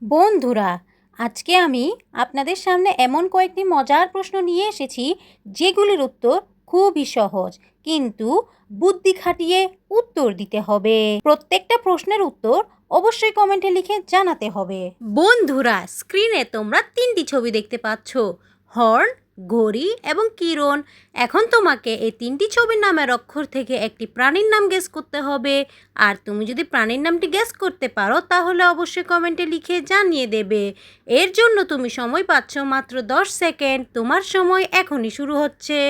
বন্ধুরা, আজকে আমি আপনাদের সামনে এমন কয়েকটি মজার প্রশ্ন নিয়ে এসেছি যেগুলির উত্তর খুবই সহজ, কিন্তু বুদ্ধি খাটিয়ে উত্তর দিতে হবে। প্রত্যেকটা প্রশ্নের উত্তর অবশ্যই কমেন্টে লিখে জানাতে হবে। বন্ধুরা, স্ক্রিনে তোমরা তিনটি ছবি দেখতে পাচ্ছ, হর্ন, ঘড়ি এবং কিরণ। এখন তোমাকে এই তিনটি ছবির নামের অক্ষর থেকে একটি প্রাণীর নাম গেস করতে হবে। আর তুমি যদি প্রাণীর নামটি গেস করতে পারো তাহলে অবশ্যই কমেন্টে লিখে জানিয়ে দেবে। এর জন্য তুমি সময় পাচ্ছ মাত্র 10 সেকেন্ড। তোমার সময় এখনই শুরু হচ্ছে।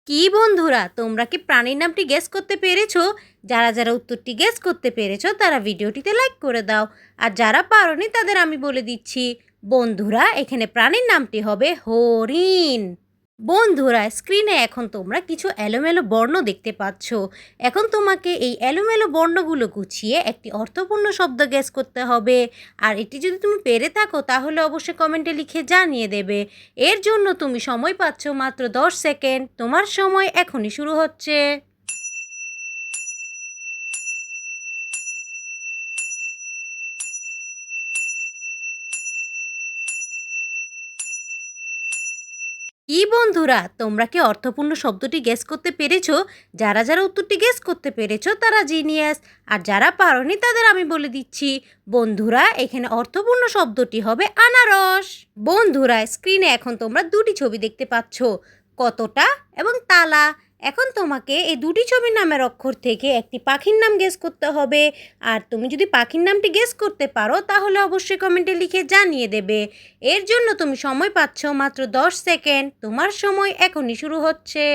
কি বন্ধুরা, তোমরা কি প্রাণীর নামটি গেস করতে পেরেছো? যারা যারা উত্তরটি গেস করতে পেরেছো তারা ভিডিওটিতে লাইক করে দাও। আর যারা পারোনি তাদের আমি বলে দিচ্ছি, বন্ধুরা, এখানে প্রাণীর নামটি হবে হরিণ। বন্ধুরা, স্ক্রিনে এখন তোমরা কিছু এলোমেলো বর্ণ দেখতে পাচ্ছ। এখন তোমাকে এই এলোমেলো বর্ণগুলো গুছিয়ে একটি অর্থপূর্ণ শব্দ গেস করতে হবে। আর এটি যদি তুমি পেরে থাকো তাহলে অবশ্যই কমেন্টে লিখে জানিয়ে দেবে। এর জন্য তুমি সময় পাচ্ছ মাত্র 10 সেকেন্ড। তোমার সময় এখনই শুরু হচ্ছে। কি বন্ধুরা, তোমরা কি অর্থপূর্ণ শব্দটি গেস করতে পেরেছো? যারা যারা উত্তরটি গেস করতে পেরেছো তারা জিনিয়াস। আর যারা পারোনি তাদের আমি বলে দিচ্ছি, বন্ধুরা, এখানে অর্থপূর্ণ শব্দটি হবে আনারস। বন্ধুরা, স্ক্রিনে এখন তোমরা দুটি ছবি দেখতে পাচ্ছ, কতটা এবং তালা। এখন তোমাকে এই দুটি ছবির নামের অক্ষর থেকে একটি পাখির নাম গেস করতে হবে। আর তুমি যদি পাখির নামটি গেস করতে পারো তাহলে অবশ্যই কমেন্টে লিখে জানিয়ে দেবে। এর জন্য তুমি সময় পাচ্ছ মাত্র 10 সেকেন্ড। তোমার সময় এখনই শুরু হচ্ছে।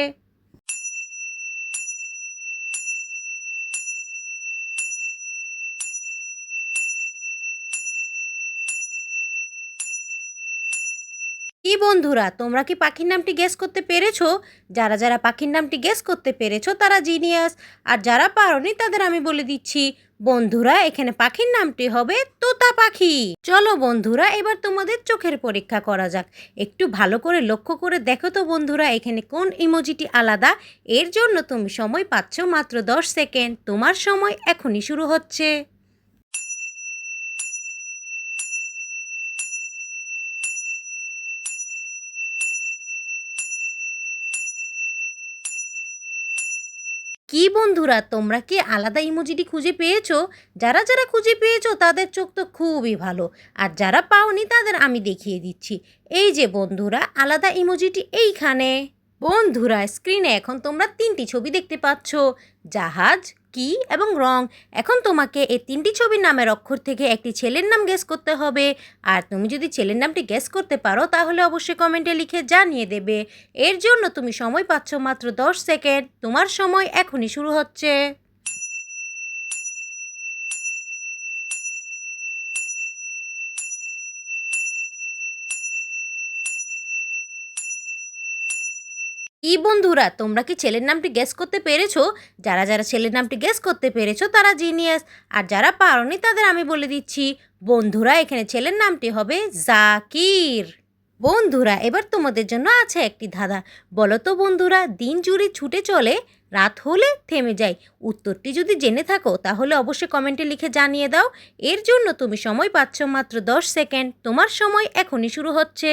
কি বন্ধুরা, তোমরা কি পাখির নামটি গেস করতে পেরেছো? যারা যারা পাখির নামটি গেস করতে পেরেছো তারা জিনিয়াস। আর যারা পারোনি তাদের আমি বলে দিচ্ছি, বন্ধুরা, এখানে পাখির নামটি হবে তোতা পাখি। চলো বন্ধুরা, এবার তোমাদের চোখের পরীক্ষা করা যাক। একটু ভালো করে লক্ষ্য করে দেখো তো বন্ধুরা, এখানে কোন ইমোজিটি আলাদা। এর জন্য তুমি সময় পাচ্ছ মাত্র 10 সেকেন্ড। তোমার সময় এখনই শুরু হচ্ছে। কি বন্ধুরা, তোমরা কি আলাদা ইমোজিটি খুঁজে পেয়েছো? যারা যারা খুঁজে পেয়েছো তাদের চোখ তো খুবই ভালো। আর যারা পাওনি তাদের আমি দেখিয়ে দিচ্ছি। এই যে বন্ধুরা, আলাদা ইমোজিটি এইখানে। বন্ধুরা, স্ক্রিনে এখন তোমরা তিনটি ছবি দেখতে পাচ্ছ, জাহাজ, কি এবং রং। এখন তোমাকে এই তিনটি ছবির নামের অক্ষর থেকে একটি ছেলের নাম গেস করতে হবে। আর তুমি যদি ছেলের নামটি গেস করতে পারো তাহলে অবশ্যই কমেন্টে লিখে জানিয়ে দেবে। এর জন্য তুমি সময় পাচ্ছ মাত্র 10 সেকেন্ড। তোমার সময় এখনই শুরু হচ্ছে। কি বন্ধুরা, তোমরা কি ছেলের নামটি গেস করতে পেরেছো? যারা যারা ছেলের নামটি গেস করতে পেরেছো তারা জিনিয়াস। আর যারা পারোনি তাদের আমি বলে দিচ্ছি, বন্ধুরা, এখানে ছেলের নামটি হবে জাকির। বন্ধুরা, এবার তোমাদের জন্য আছে একটি ধাঁধা। বলো তো বন্ধুরা, দিন জুড়ে ছুটে চলে, রাত হলে থেমে যায়। উত্তরটি যদি জেনে থাকো তাহলে অবশ্যই কমেন্টে লিখে জানিয়ে দাও। এর জন্য তুমি সময় পাচ্ছ মাত্র 10 সেকেন্ড। তোমার সময় এখনই শুরু হচ্ছে।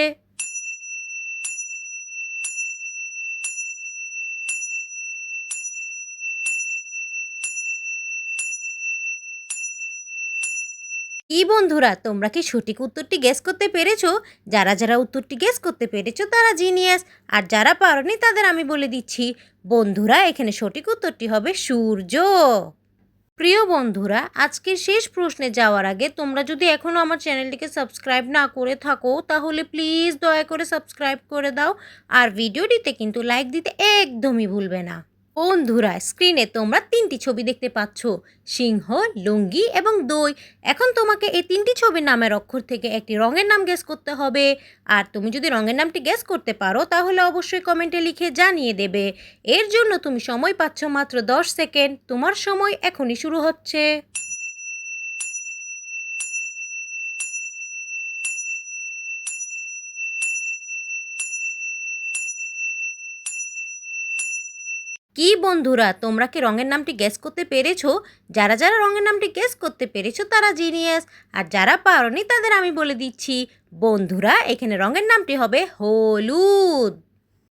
কি বন্ধুরা, তোমরা কি সঠিক উত্তরটি গেস করতে পেরেছো? যারা যারা উত্তরটি গেস করতে পেরেছো তারা জিনিয়াস। আর যারা পারোনি তাদের আমি বলে দিচ্ছি, বন্ধুরা, এখানে সঠিক উত্তরটি হবে সূর্য। প্রিয় বন্ধুরা, আজকের শেষ প্রশ্নে যাওয়ার আগে তোমরা যদি এখনও আমার চ্যানেলটিকে সাবস্ক্রাইব না করে থাকো তাহলে প্লিজ দয়া করে সাবস্ক্রাইব করে দাও। আর ভিডিওটিতে কিন্তু লাইক দিতে একদমই ভুলবে না। বন্ধুরা, স্ক্রিনে তোমরা তিনটি ছবি দেখতে পাচ্ছ, সিংহ, লুঙ্গি এবং দই। এখন তোমাকে এই তিনটি ছবির নামের অক্ষর থেকে একটি রঙের নাম গেস করতে হবে। আর তুমি যদি রঙের নামটি গেস করতে পারো তাহলে অবশ্যই কমেন্টে লিখে জানিয়ে দেবে। এর জন্য তুমি সময় পাচ্ছ মাত্র 10 সেকেন্ড। তোমার সময় এখনই শুরু হচ্ছে। কি বন্ধুরা, তোমরা কি রঙের নামটি গেস করতে পেরেছো? যারা যারা রঙের নামটি গেস করতে পেরেছো তারা জিনিয়াস, আর যারা পারোনি তাদের আমি বলে দিচ্ছি। বন্ধুরা, এখানে রঙের নামটি হবে হলুদ।